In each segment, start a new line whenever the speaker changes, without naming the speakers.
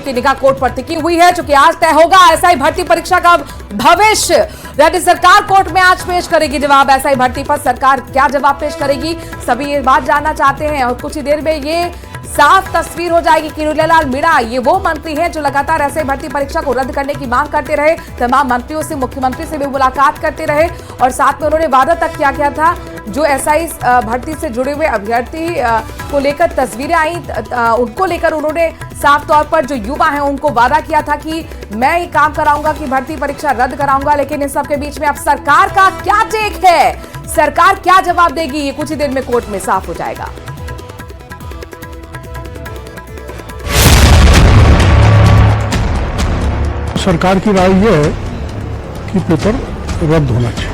की निगाह कोर्ट पर टिकी हुई है, क्योंकि आज तय होगा एसआई भर्ती परीक्षा का भविष्य। राज्य सरकार कोर्ट में आज पेश करेगी जवाब। एसआई भर्ती पर सरकार क्या जवाब पेश करेगी, सभी ये बात जानना चाहते हैं। और कुछ ही देर में ये साफ तस्वीर हो जाएगी। किरोड़ीलाल मीणा ये वो मंत्री हैं जो लगातार एसआई भर्ती परीक्षा को रद्द करने की मांग करते रहे, तमाम मंत्रियों से, मुख्यमंत्री से भी मुलाकात करते रहे और साथ में उन्होंने वादा तक किया था। जो एसआई भर्ती से जुड़े हुए अभ्यर्थी को लेकर तस्वीरें आई, उनको लेकर उन्होंने साफ तौर पर जो युवा हैं उनको वादा किया था कि मैं ये काम कराऊंगा कि भर्ती परीक्षा रद्द कराऊंगा। लेकिन इन सब के बीच में अब सरकार का क्या टेक है, सरकार क्या जवाब देगी, ये कुछ ही देर में कोर्ट में साफ हो जाएगा।
सरकार की राय यह है कि पेपर रद्द होना चाहिए।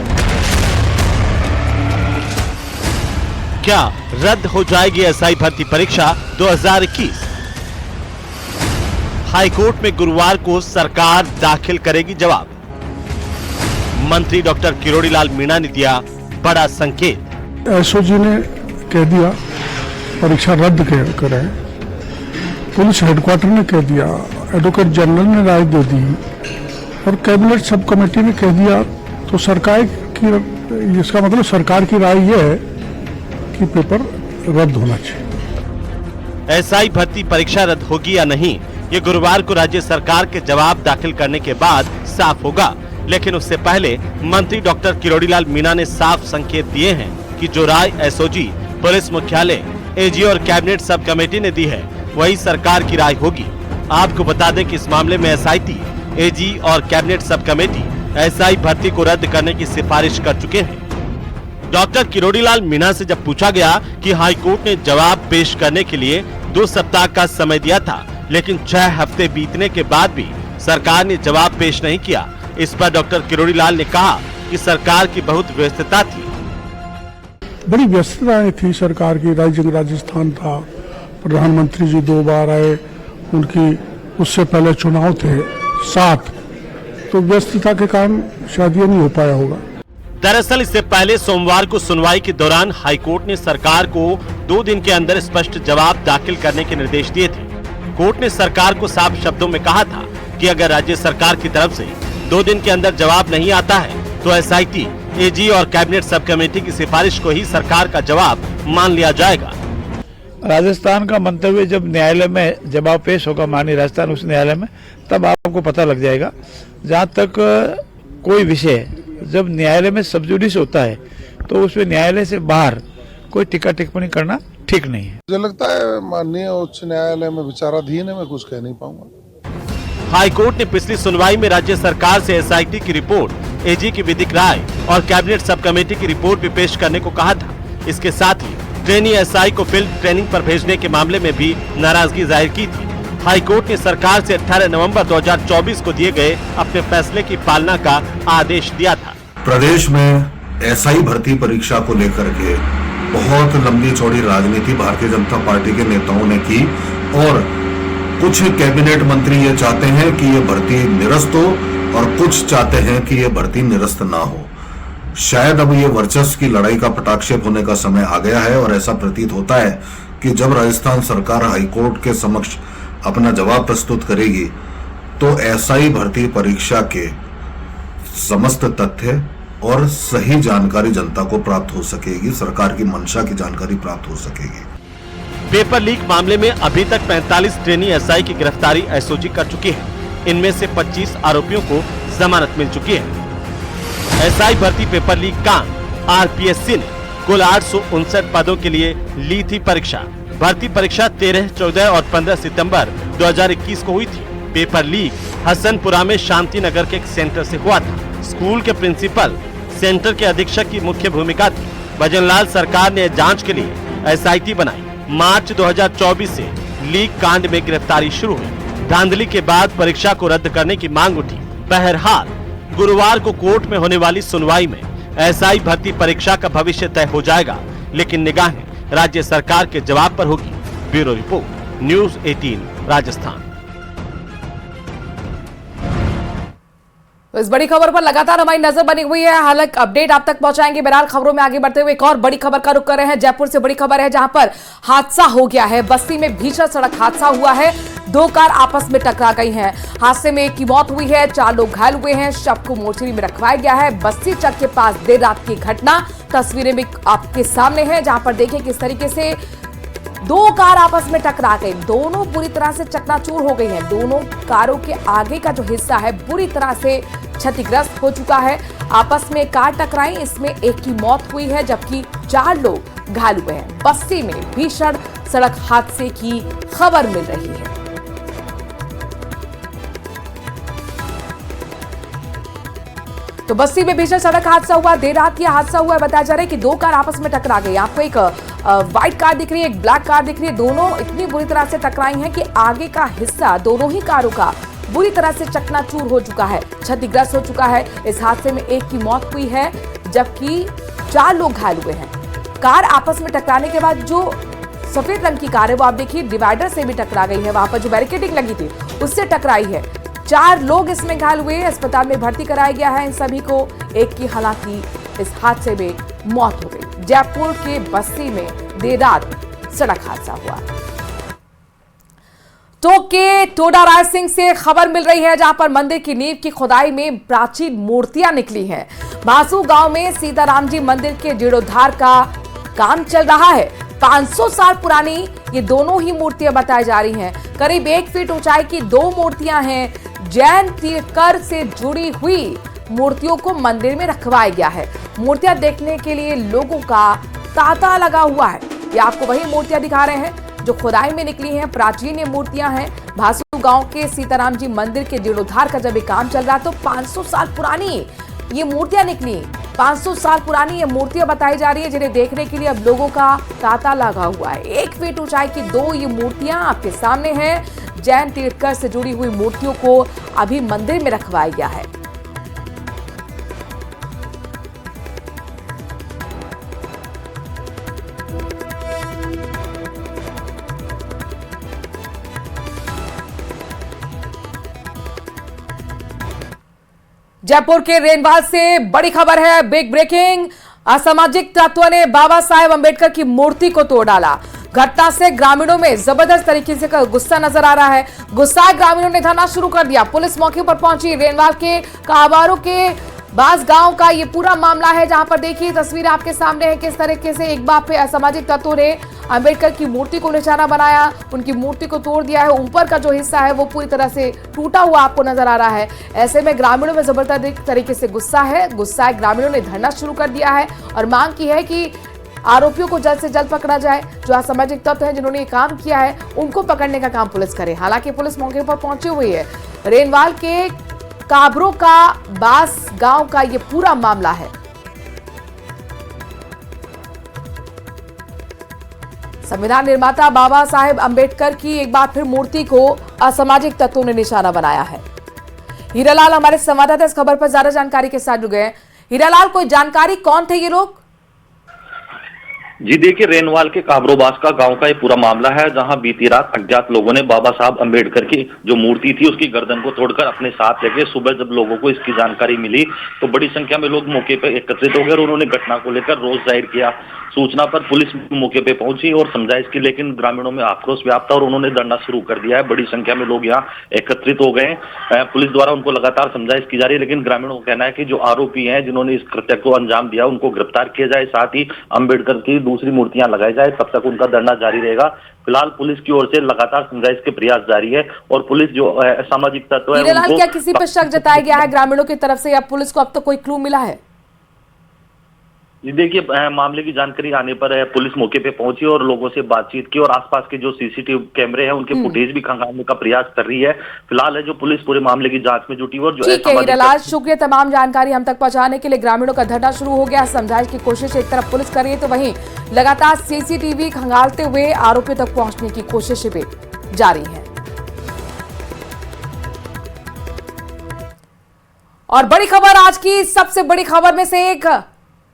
क्या रद्द हो जाएगी एसआई भर्ती परीक्षा 2021? हाईकोर्ट में गुरुवार को सरकार दाखिल करेगी जवाब। मंत्री डॉक्टर किरोड़ीलाल मीणा ने दिया बड़ा संकेत।
एसओजी ने कह दिया परीक्षा रद्द करें, पुलिस हेडक्वार्टर ने कह दिया, एडवोकेट जनरल ने राय दे दी और कैबिनेट सब कमेटी ने कह दिया। तो सरकार की, इसका मतलब सरकार की राय यह है कि पेपर रद्द होना चाहिए।
एसआई भर्ती परीक्षा रद्द होगी या नहीं, ये गुरुवार को राज्य सरकार के जवाब दाखिल करने के बाद साफ होगा। लेकिन उससे पहले मंत्री डॉक्टर किरोड़ीलाल मीणा ने साफ संकेत दिए हैं कि जो राय एसओजी, पुलिस मुख्यालय, एजी और कैबिनेट सब कमेटी ने दी है वही सरकार की राय होगी। आपको बता दें कि इस मामले में एसआईटी, एजी और कैबिनेट सब कमेटी एसआई भर्ती को रद्द करने की सिफारिश कर चुके हैं। डॉक्टर किरोड़ीलाल मीणा से जब पूछा गया कि हाईकोर्ट ने जवाब पेश करने के लिए 2 सप्ताह का समय दिया था, लेकिन 6 हफ्ते बीतने के बाद भी सरकार ने जवाब पेश नहीं किया, इस पर डॉक्टर किरोड़ीलाल ने कहा कि सरकार की बहुत व्यस्तता थी।
बड़ी व्यस्तताएं थी सरकार की। राजस्थान था, प्रधानमंत्री जी 2 बार आए, उनकी उससे पहले चुनाव थे 7, तो व्यस्तता के कारण शायद ये नहीं हो पाया होगा।
दरअसल इससे पहले सोमवार को सुनवाई के दौरान हाईकोर्ट ने सरकार को 2 दिन के अंदर स्पष्ट जवाब दाखिल करने के निर्देश दिए थे। कोर्ट ने सरकार को साफ शब्दों में कहा था कि अगर राज्य सरकार की तरफ से 2 दिन के अंदर जवाब नहीं आता है तो एसआईटी, एजी और कैबिनेट सब कमेटी की सिफारिश को ही सरकार का जवाब मान लिया जाएगा।
राजस्थान का मंतव्य जब न्यायालय में जवाब पेश होगा, माननीय राजस्थान उच्च न्यायालय में, तब आपको पता लग जाएगा। जहाँ तक कोई विषय जब न्यायालय में सब जुडिस होता है तो उसमें न्यायालय से बाहर कोई टीका टिप्पणी करना ठीक नहीं है।
मुझे लगता है माननीय उच्च न्यायालय में विचाराधीन है, मैं कुछ कह नहीं पाऊंगा।
हाईकोर्ट ने पिछली सुनवाई में राज्य सरकार से एसआईटी की रिपोर्ट, एजी की विधिक राय और कैबिनेट सब कमेटी की रिपोर्ट भी पेश करने को कहा था। इसके साथ ही ट्रेनी एसआई को फील्ड ट्रेनिंग पर भेजने के मामले में भी नाराजगी जाहिर की थी। हाईकोर्ट ने सरकार से 18 नवंबर 2024 को दिए गए अपने फैसले की पालना का आदेश दिया था।
प्रदेश में एसआई भर्ती परीक्षा को लेकर के बहुत लंबी चौड़ी राजनीति भारतीय जनता पार्टी के नेताओं ने की और कुछ कैबिनेट मंत्री ये चाहते हैं कि ये भर्ती निरस्त हो और कुछ चाहते हैं कि ये भर्ती निरस्त ना हो। शायद अब ये वर्चस्व की लड़ाई का पटाक्षेप होने का समय आ गया है और ऐसा प्रतीत होता है कि जब राजस्थान सरकार हाईकोर्ट के समक्ष अपना जवाब प्रस्तुत करेगी तो एसआई भर्ती परीक्षा के समस्त तथ्य और सही जानकारी जनता को प्राप्त हो सकेगी, सरकार की मंशा की जानकारी प्राप्त हो सकेगी।
पेपर लीक मामले में अभी तक 45 ट्रेनी एसआई की गिरफ्तारी एसओजी कर चुकी है। इनमें से 25 आरोपियों को जमानत मिल चुकी है। एसआई भर्ती पेपर लीक कांड, आरपीएससी ने कुल 859 पदों के लिए ली थी परीक्षा। भर्ती परीक्षा 13, 14 और 15 सितंबर 2021 को हुई थी। पेपर लीक हसनपुरा में शांति नगर के एक सेंटर से हुआ था। स्कूल के प्रिंसिपल, सेंटर के अधीक्षक की मुख्य भूमिका थी। भजनलाल सरकार ने जांच के लिए एसआईटी बनाई। मार्च 2024 से लीक कांड में गिरफ्तारी शुरू हुई। धांधली के बाद परीक्षा को रद्द करने की मांग उठी। बहरहाल गुरुवार को कोर्ट में होने वाली सुनवाई में एसआई भर्ती परीक्षा का भविष्य तय हो जाएगा, लेकिन निगाहें राज्य सरकार के जवाब पर होगी। Bureau report, news 18 Rajasthan.
तो इस बड़ी खबर पर लगातार हमारी नजर बनी हुई है, हालांकि अपडेट आप तक पहुंचाएंगे। बहरहाल खबरों में आगे बढ़ते हुए एक और बड़ी खबर का रुख कर रहे हैं। जयपुर से बड़ी खबर है जहां पर हादसा हो गया है। बस्ती में भीषण सड़क हादसा हुआ है, 2 कार आपस में टकरा गई हैं। हादसे में एक की मौत हुई है, 4 लोग घायल हुए हैं। शव को मोर्चरी में रखवाया गया है। बस्ती चक के पास देर रात की घटना, तस्वीरें भी आपके सामने हैं जहां पर देखिए किस तरीके से 2 कार आपस में टकरा गई। दोनों बुरी तरह से चकनाचूर हो गई हैं। दोनों कारों के आगे का जो हिस्सा है बुरी तरह से क्षतिग्रस्त हो चुका है। आपस में कार टकराई, इसमें एक की मौत हुई है जबकि 4 लोग घायल हुए हैं। बस्ती में भीषण सड़क हादसे की खबर मिल रही है। तो बस्ती में भीषण सड़क हादसा हुआ, देर रात यह हादसा हुआ है। बताया जा रहा है कि 2 कार आपस में टकरा गई। आपको एक व्हाइट कार दिख रही है, एक ब्लैक कार दिख रही है। दोनों इतनी बुरी तरह से टकराई हैं कि आगे का हिस्सा दोनों ही कारों का बुरी तरह से चकनाचूर हो चुका है, क्षतिग्रस्त हो चुका है। इस हादसे में एक की मौत हुई है जबकि 4 लोग घायल हुए हैं। कार आपस में टकराने के बाद जो सफेद रंग की कार है वो आप देखिए डिवाइडर से भी टकरा गई है। वहां पर जो बैरिकेडिंग लगी थी उससे टकराई है। 4 लोग इसमें घायल हुए, अस्पताल में भर्ती कराया गया है इन सभी को। एक की हालांकि इस हादसे में मौत हो गई। जयपुर के बस्ती में देर रात सड़क हादसा हुआ। तो के टोडा राय सिंह से खबर मिल रही है जहां पर मंदिर की नींव की खुदाई में प्राचीन मूर्तियां निकली हैं। भासू गांव में सीताराम जी मंदिर के जीर्णोद्धार का काम चल रहा है। 500 साल पुरानी ये दोनों ही मूर्तियां बताई जा रही हैं। करीब 1 फीट ऊंचाई की 2 मूर्तियां हैं। जैन तीर्थकर से जुड़ी हुई मूर्तियों को मंदिर में रखवाया गया है। मूर्तियां देखने के लिए लोगों का तांता लगा हुआ है। ये आपको वही मूर्तियां दिखा रहे हैं जो खुदाई में निकली हैं। प्राचीन ये मूर्तियां हैं। भासू गांव के सीताराम जी मंदिर के जीर्णोद्धार का जब ये काम चल रहा तो 500 साल पुरानी ये मूर्तियां निकली। 500 साल पुरानी ये मूर्तियां बताई जा रही है जिन्हें देखने के लिए अब लोगों का तांता लगा हुआ है। 1 फीट ऊंचाई की 2 ये मूर्तियां आपके सामने हैं। जैन तीर्थकर से जुड़ी हुई मूर्तियों को अभी मंदिर में रखवाया गया है। जयपुर के रेनवाल से बड़ी खबर है, बिग ब्रेकिंग। असामाजिक तत्वों ने बाबा साहेब अंबेडकर की मूर्ति को तोड़ डाला। घटना से ग्रामीणों में जबरदस्त तरीके से गुस्सा नजर आ रहा है। गुस्साए ग्रामीणों ने धरना शुरू कर दिया। पुलिस मौके पर पहुंची। रेनवाल के काबारों के बास गांव का ये पूरा मामला है जहां पर देखिए तस्वीर आपके सामने है किस तरीके से एक बार फिर असामाजिक तत्वों ने अंबेडकर की मूर्ति को निशाना बनाया, उनकी मूर्ति को तोड़ दिया है। ऊपर का जो हिस्सा है वो पूरी तरह से टूटा हुआ आपको नजर आ रहा है। ऐसे में ग्रामीणों में जबरदस्त तरीके से गुस्सा है। गुस्साए ग्रामीणों ने धरना शुरू कर दिया है और मांग की है कि आरोपियों को जल्द से जल्द पकड़ा जाए। जो असामाजिक तत्व हैं जिन्होंने ये काम किया है उनको पकड़ने का काम पुलिस करे। हालांकि पुलिस मौके पर पहुंची हुई है। रेनवाल के काबरों का बास गांव का ये पूरा मामला है। संविधान निर्माता बाबा साहेब अंबेडकर की एक बार फिर मूर्ति को असामाजिक तत्वों ने निशाना बनाया है। हीरालाल हमारे संवाददाता इस खबर पर ज्यादा जानकारी के साथ जुड़ गए हैं। हीरालाल, कोई जानकारी, कौन थे ये लोग?
जी देखिए, रेनवाल के काबरोबास का गांव का ये पूरा मामला है जहां बीती रात अज्ञात लोगों ने बाबा साहब अंबेडकर की जो मूर्ति थी उसकी गर्दन को तोड़कर अपने साथ लेके सुबह जब लोगों को इसकी जानकारी मिली तो बड़ी संख्या में लोग मौके पर एकत्रित हो गए और उन्होंने घटना को लेकर रोष जाहिर किया। सूचना पर पुलिस मौके पे पहुंची और समझाइश की, लेकिन ग्रामीणों में आक्रोश व्याप्त और उन्होंने धरना शुरू कर दिया है। बड़ी संख्या में लोग यहाँ एकत्रित हो गए हैं। पुलिस द्वारा उनको लगातार समझाइश की जा रही है, लेकिन ग्रामीणों का कहना है कि जो आरोपी हैं जिन्होंने इस कृत्य को अंजाम दिया उनको गिरफ्तार किया जाए, साथ ही अंबेडकर की दूसरी मूर्तियां लगाई जाए, तब तक उनका धरना जारी रहेगा। फिलहाल पुलिस की ओर से लगातार समझाइश के प्रयास जारी है और पुलिस जो सामाजिक तत्व है
उनको... क्या किसी पर शक जताया गया है ग्रामीणों की तरफ से या पुलिस को अब तक कोई क्लू मिला है?
जी देखिए, मामले की जानकारी आने पर पुलिस मौके पे पहुंची और लोगों से बातचीत की और आसपास के जो सीसीटीवी कैमरे हैं उनके फुटेज भी खंगालने का प्रयास कर रही है। फिलहाल है जो पुलिस पूरे मामले की जांच में जुटी और जो
ठीक है हीरालाल, शुक्रिया तमाम जानकारी हम तक पहुंचाने के लिए। ग्रामीणों का धरना शुरू हो गया। समझाइश की कोशिश एक तरफ पुलिस कर रही है तो वहीं लगातार सीसीटीवी खंगालते हुए आरोपियों तक पहुंचने की कोशिश भी जारी है। और बड़ी खबर, आज की सबसे बड़ी खबर में से एक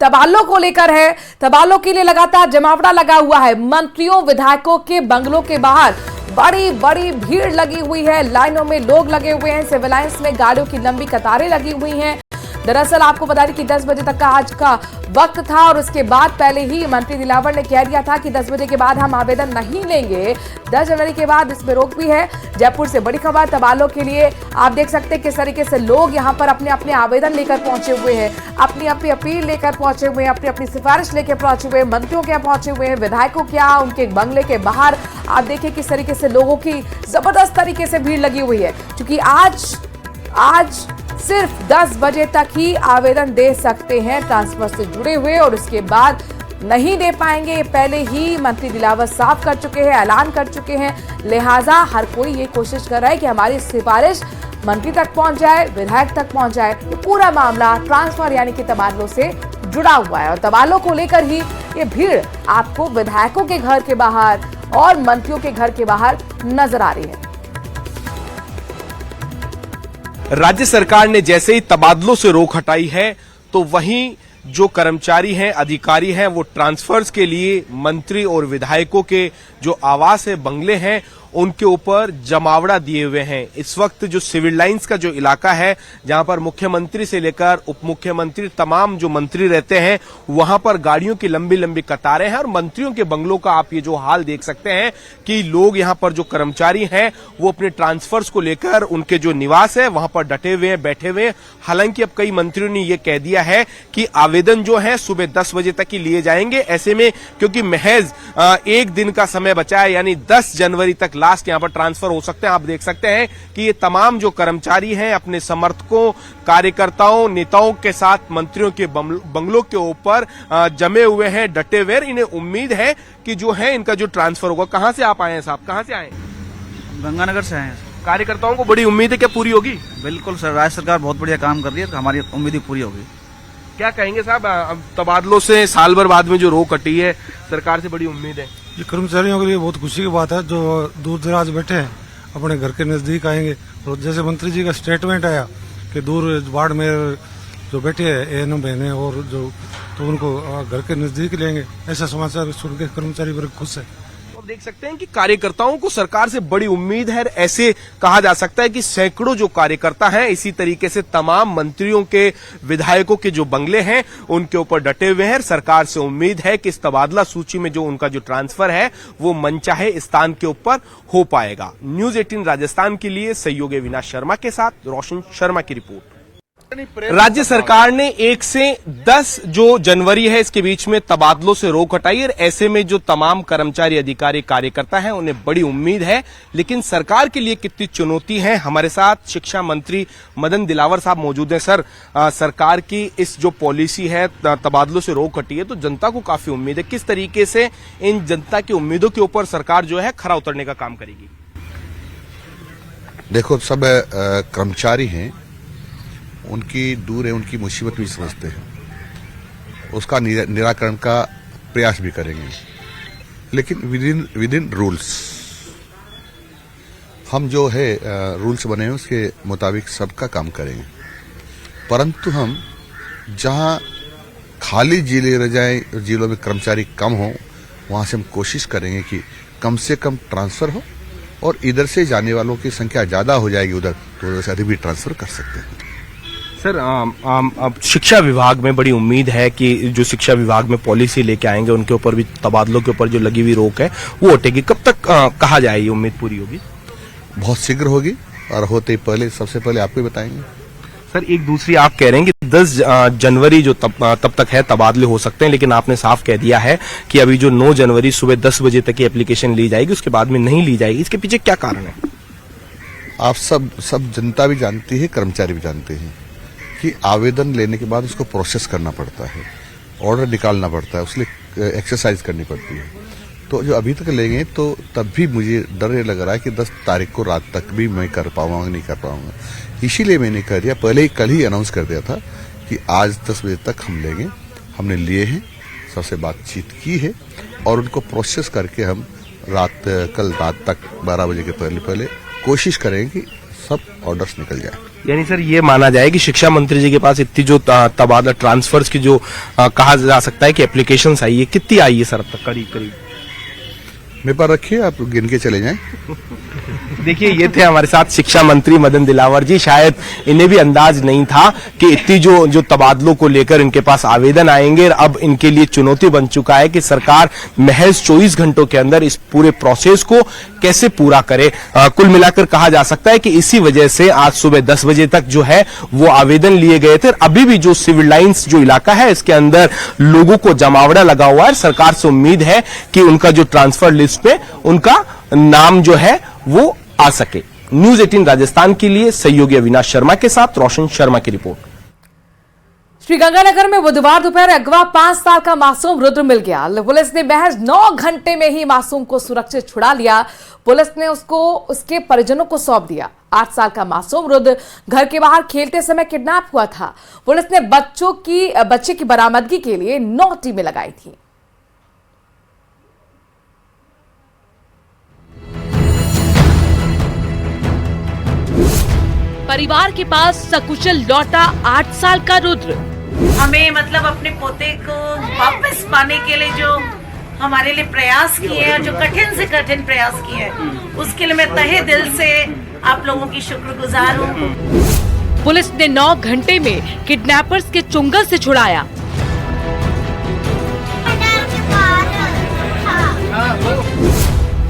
तबादलों को लेकर है। तबादलों के लिए लगातार जमावड़ा लगा हुआ है। मंत्रियों विधायकों के बंगलों के बाहर बड़ी बड़ी भीड़ लगी हुई है, लाइनों में लोग लगे हुए हैं, सिविल लाइंस में गाड़ियों की लंबी कतारें लगी हुई हैं। दरअसल आपको बता दें कि 10 बजे तक का आज का वक्त था और उसके बाद पहले ही मंत्री दिलावर ने कह दिया था कि 10 बजे के बाद हम आवेदन नहीं लेंगे। 10 जनवरी के बाद इसमें रोक भी है। जयपुर से बड़ी खबर तबादलों के लिए आप देख सकते हैं किस तरीके से लोग यहां पर अपने अपने आवेदन लेकर पहुंचे हुए हैं, अपनी अपनी अपील लेकर पहुंचे हुए हैं, अपनी अपनी सिफारिश लेकर पहुंचे हुए हैं, मंत्रियों के पहुंचे हुए हैं, विधायकों क्या उनके बंगले के बाहर आप देखिए किस तरीके से लोगों की जबरदस्त तरीके से भीड़ लगी हुई है, क्योंकि आज सिर्फ 10 बजे तक ही आवेदन दे सकते हैं ट्रांसफर से जुड़े हुए और उसके बाद नहीं दे पाएंगे। ये पहले ही मंत्री दिलावर साफ कर चुके हैं, ऐलान कर चुके हैं। लिहाजा हर कोई ये कोशिश कर रहा है कि हमारी सिफारिश मंत्री तक पहुंच जाए, विधायक तक पहुंच जाए। तो पूरा मामला ट्रांसफर यानी कि तबादलों से जुड़ा हुआ है और तबादलों को लेकर ही ये भीड़ आपको विधायकों के घर के बाहर और मंत्रियों के घर के बाहर नजर आ रही है।
राज्य सरकार ने जैसे ही तबादलों से रोक हटाई है तो वहीं जो कर्मचारी हैं, अधिकारी हैं, वो ट्रांसफर्स के लिए मंत्री और विधायकों के जो आवास है, बंगले हैं, उनके ऊपर जमावड़ा दिए हुए हैं। इस वक्त जो सिविल लाइंस का जो इलाका है, जहां पर मुख्यमंत्री से लेकर उप मुख्यमंत्री तमाम जो मंत्री रहते हैं, वहां पर गाड़ियों की लंबी लंबी कतारें हैं और मंत्रियों के बंगलों का आप ये जो हाल देख सकते हैं कि लोग यहां पर जो कर्मचारी हैं वो अपने ट्रांसफर्स को लेकर उनके जो निवास है वहां पर डटे हुए हैं, बैठे हुए हैं। हालांकि अब कई मंत्रियों ने यह कह दिया है कि आवेदन जो है सुबह 10 बजे तक ही लिए जाएंगे। ऐसे में क्योंकि महज एक दिन का समय बचा है, यानी 10 जनवरी तक लास्ट यहां पर ट्रांसफर हो सकते हैं। आप देख सकते हैं कि ये तमाम जो कर्मचारी हैं अपने समर्थकों, कार्यकर्ताओं, नेताओं के साथ मंत्रियों के बंगलों के ऊपर जमे हुए हैं, डटे हुए। इन्हें उम्मीद है कि जो है इनका जो ट्रांसफर होगा। कहां से आप आए हैं साहब, कहां से आए?
गंगानगर से आए हैं।
कार्यकर्ताओं को बड़ी उम्मीद है, क्या पूरी होगी?
बिल्कुल सर, राज्य सरकार बहुत बढ़िया काम कर रही है, हमारी उम्मीद पूरी होगी।
क्या कहेंगे साहब, अब तबादलों से साल भर बाद में जो रोक हटी है, सरकार से बड़ी उम्मीद है?
ये कर्मचारियों के लिए बहुत खुशी की बात है जो दूर दराज बैठे हैं, अपने घर के नजदीक आएंगे। और जैसे मंत्री जी का स्टेटमेंट आया कि दूर बाड़मेर जो बैठे हैं एएनएम बहने और जो, तो उनको घर के नजदीक लेंगे, ऐसा समाचार सुन के कर्मचारी वर्ग खुश है।
देख सकते हैं कि कार्यकर्ताओं को सरकार से बड़ी उम्मीद है। ऐसे कहा जा सकता है कि सैकड़ों जो कार्यकर्ता हैं, इसी तरीके से तमाम मंत्रियों के, विधायकों के जो बंगले हैं उनके ऊपर डटे हुए हैं। सरकार से उम्मीद है कि इस तबादला सूची में जो उनका जो ट्रांसफर है वो मनचाहे स्थान के ऊपर हो पाएगा। न्यूज 18 राजस्थान के लिए सहयोगी अविनाश शर्मा के साथ रोशन शर्मा की रिपोर्ट। राज्य सरकार ने 1 से 10 जो जनवरी है इसके बीच में तबादलों से रोक हटाई और ऐसे में जो तमाम कर्मचारी, अधिकारी, कार्यकर्ता हैं उन्हें बड़ी उम्मीद है। लेकिन सरकार के लिए कितनी चुनौती है, हमारे साथ शिक्षा मंत्री मदन दिलावर साहब मौजूद हैं। सर, सरकार की इस जो पॉलिसी है, तबादलों से रोक हटी है, तो जनता को काफी उम्मीद है। किस तरीके से इन जनता की उम्मीदों के ऊपर सरकार जो है खरा उतरने का काम करेगी?
देखो, सब कर्मचारी हैं, उनकी दूर है, उनकी मुसीबत भी समझते हैं, उसका निराकरण का प्रयास भी करेंगे, लेकिन विद इन रूल्स। हम जो है रूल्स बने हैं उसके मुताबिक सबका काम करेंगे, परंतु हम जहां खाली जिले रह जाए, जिलों में कर्मचारी कम हो, वहां से हम कोशिश करेंगे कि कम से कम ट्रांसफर हो और इधर से जाने वालों की संख्या ज्यादा हो जाएगी उधर, तो उधर से अधिक भी ट्रांसफर कर सकते हैं।
सर, अब शिक्षा विभाग में बड़ी उम्मीद है कि जो शिक्षा विभाग में पॉलिसी लेके आएंगे उनके ऊपर भी तबादलों के ऊपर जो लगी हुई रोक है वो हटेगी। कब तक कहा जाए ये उम्मीद पूरी होगी?
बहुत शीघ्र होगी और होते ही पहले, सबसे पहले आपको बताएंगे।
सर, एक दूसरी आप कह रहे हैं कि 10 जनवरी जो तब तक है तबादले हो सकते हैं, लेकिन आपने साफ कह दिया है कि अभी जो 9 जनवरी सुबह 10 बजे तक की एप्लीकेशन ली जाएगी, उसके बाद में नहीं ली जाएगी। इसके पीछे क्या कारण है?
आप सब जनता भी जानती है, कर्मचारी भी जानते हैं कि आवेदन लेने के बाद उसको प्रोसेस करना पड़ता है, ऑर्डर निकालना पड़ता है, उसके एक्सरसाइज करनी पड़ती है। तो जो अभी तक लेंगे तो तब भी मुझे डर ये लग रहा है कि 10 तारीख को रात तक भी मैं कर पाऊंगा नहीं कर पाऊंगा। इसीलिए मैंने कह दिया, पहले ही कल ही अनाउंस कर दिया था कि आज 10 बजे तक हम लेंगे। हमने लिए हैं, सबसे बातचीत की है और उनको प्रोसेस करके हम कल रात तक 12 बजे के पहले कोशिश करेंगे कि सब ऑर्डर्स निकल जाए।
यानी सर ये माना जाए कि शिक्षा मंत्री जी के पास इतनी जो तबादला ट्रांसफर्स की जो कहा जा सकता है कि एप्लीकेशंस आई है, कितनी आई है सर अब तक? करीब
मेरे पास रखिए, आप गिन के चले जाएं।
देखिए, ये थे हमारे साथ शिक्षा मंत्री मदन दिलावर जी। शायद इन्हें भी अंदाज नहीं था कि इतनी जो तबादलों को लेकर इनके पास आवेदन आएंगे। अब इनके लिए चुनौती बन चुका है कि सरकार महज 24 घंटों के अंदर इस पूरे प्रोसेस को कैसे पूरा करे। कुल मिलाकर कहा जा सकता है कि इसी वजह से आज सुबह 10 बजे तक जो है वो आवेदन लिए गए थे। अभी भी जो सिविल लाइन्स जो इलाका है इसके अंदर लोगों को जमावड़ा लगा हुआ है। सरकार से उम्मीद है कि उनका जो ट्रांसफर लिस्ट पे उनका नाम जो है वो आ सके। न्यूज 18 राजस्थान के लिए सहयोगी अविनाश शर्मा के साथ रोशन शर्मा की रिपोर्ट।
श्रीगंगानगर में बुधवार दोपहर अगवा 5 साल का मासूम रुद्र मिल गया। पुलिस ने महज 9 घंटे में ही मासूम को सुरक्षित छुड़ा लिया। पुलिस ने उसको उसके परिजनों को सौंप दिया। 8 साल का मासूम रुद्र घर के बाहर खेलते समय किडनैप हुआ था। पुलिस ने बच्चे की बरामदगी के लिए 9 टीमें लगाई थी। परिवार के पास सकुशल लौटा 8 साल का रुद्र।
हमें मतलब अपने पोते को वापस पाने के लिए जो हमारे लिए प्रयास किए और जो कठिन से कठिन प्रयास किए उसके लिए मैं तहे दिल से आप लोगों की शुक्रगुजार हूँ।
पुलिस ने 9 घंटे में किडनैपर्स के चुंगल से छुड़ाया।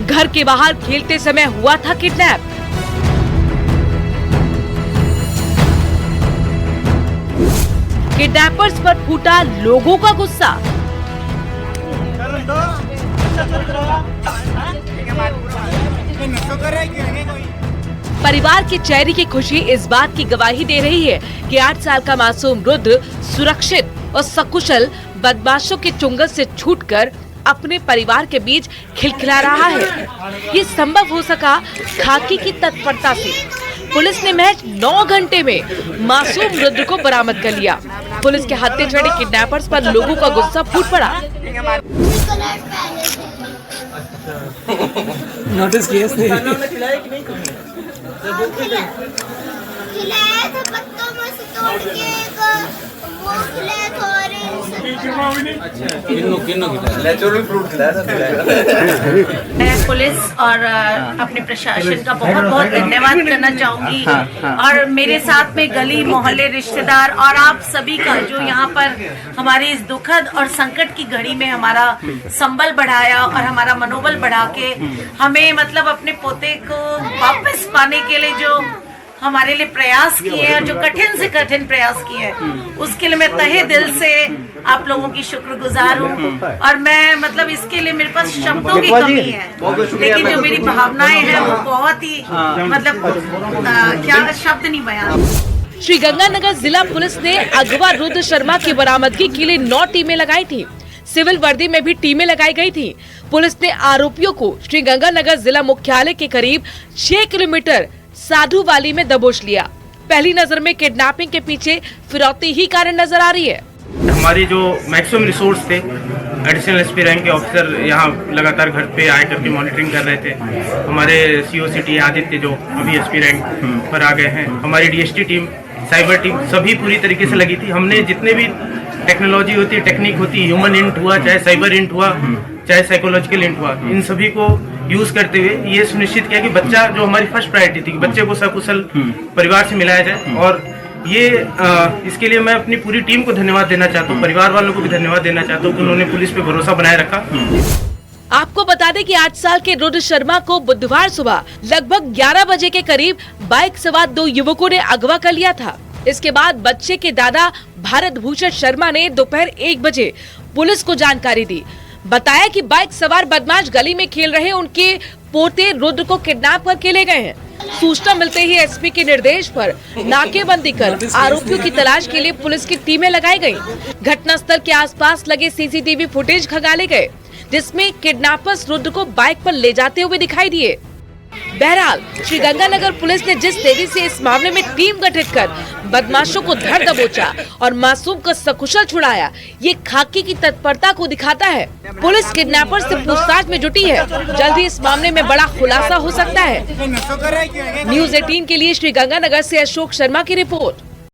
घर के बाहर खेलते समय हुआ था किडनैप। किडनैपर्स पर फूटा लोगों का गुस्सा। परिवार के चेहरे की खुशी इस बात की गवाही दे रही है कि 8 साल का मासूम रुद्र सुरक्षित और सकुशल बदमाशों के चुंगल से छूटकर अपने परिवार के बीच खिलखिला रहा है। ये संभव हो सका खाकी की तत्परता से। पुलिस ने महज 9 घंटे में मासूम रुद्र को बरामद कर लिया। पुलिस के हत्थे चढ़े किडनैपर्स पर लोगों का गुस्सा फूट पड़ा।
नोटिस किया इसने?
मैं पुलिस और अपने प्रशासन का बहुत बहुत धन्यवाद करना चाहूंगी। और मेरे साथ में गली मोहल्ले रिश्तेदार और आप सभी का जो यहाँ पर हमारी इस दुखद और संकट की घड़ी में हमारा संबल बढ़ाया और हमारा मनोबल बढ़ा के हमें मतलब अपने पोते को वापस पाने के लिए जो हमारे लिए प्रयास किए और जो कठिन से कठिन प्रयास किए उसके लिए मैं तहे दिल से आप लोगों की शुक्रगुजार हूँ। और मैं मतलब इसके लिए मेरे पास शब्दों की कमी है, लेकिन जो मेरी भावनाएं हैं वो बहुत ही मतलब क्या शब्द नहीं बयान।
श्रीगंगानगर जिला पुलिस ने अगवा रुद्र शर्मा की बरामदगी के लिए 9 टीमें लगाई थी। सिविल वर्दी में भी टीमें लगाई गई थी। पुलिस ने आरोपियों को श्रीगंगानगर जिला मुख्यालय के करीब 6 किलोमीटर साधुवाली में दबोच लिया। पहली नजर में किडनैपिंग के पीछे फिरौती ही कारण नजर आ रही है।
हमारे जो मैक्सिमम रिसोर्स थे, एडिशनल एसपी रैंक के ऑफिसर यहाँ लगातार घर पे आए करके मॉनिटरिंग कर रहे थे। हमारे सीओ सिटी आदित्य जो अभी एसपी रैंक पर आ गए हैं, हमारी डीएसटी टीम, साइबर टीम सभी पूरी तरीके से लगी थी। हमने जितने भी टेक्नोलॉजी होती, टेक्निक होती, ह्यूमन इंट हुआ, चाहे साइबर इंट हुआ, चाहे साइकोलॉजिकल इंट हुआ, इन सभी को यूज करते हुए ये सुनिश्चित किया कि बच्चा जो हमारी फर्स्ट प्रायोरिटी थी, बच्चे को सकुशल परिवार से मिलाया जाए। और ये इसके लिए मैं अपनी पूरी टीम को धन्यवाद देना चाहता हूँ, परिवार वालों को भी धन्यवाद देना चाहता हूँ कि उन्होंने पुलिस पे भरोसा बनाए रखा।
आपको बता दें कि 8 साल के रुद्र शर्मा को बुधवार सुबह लगभग 11 बजे के करीब बाइक सवार 2 युवकों ने अगवा कर लिया था। इसके बाद बच्चे के दादा भारत भूषण शर्मा ने दोपहर 1 बजे पुलिस को जानकारी दी। बताया कि बाइक सवार बदमाश गली में खेल रहे उनके पोते रुद्र को किडनैप करके ले गए हैं। सूचना मिलते ही एसपी के निर्देश पर नाकेबंदी कर आरोपियों की तलाश के लिए पुलिस की टीमें लगाई गयी। घटनास्थल के आसपास लगे सीसीटीवी फुटेज खंगाले गए, जिसमें किडनैपर्स रुद्र को बाइक पर ले जाते हुए दिखाई दिए। बहरहाल श्रीगंगानगर पुलिस ने जिस तेजी से इस मामले में टीम गठित कर बदमाशों को धर दबोचा और मासूम को सकुशल छुड़ाया, ये खाकी की तत्परता को दिखाता है। पुलिस किडनैपर से पूछताछ में जुटी है। जल्द ही इस मामले में बड़ा खुलासा हो सकता है। न्यूज 18 के लिए श्रीगंगानगर से अशोक शर्मा की रिपोर्ट।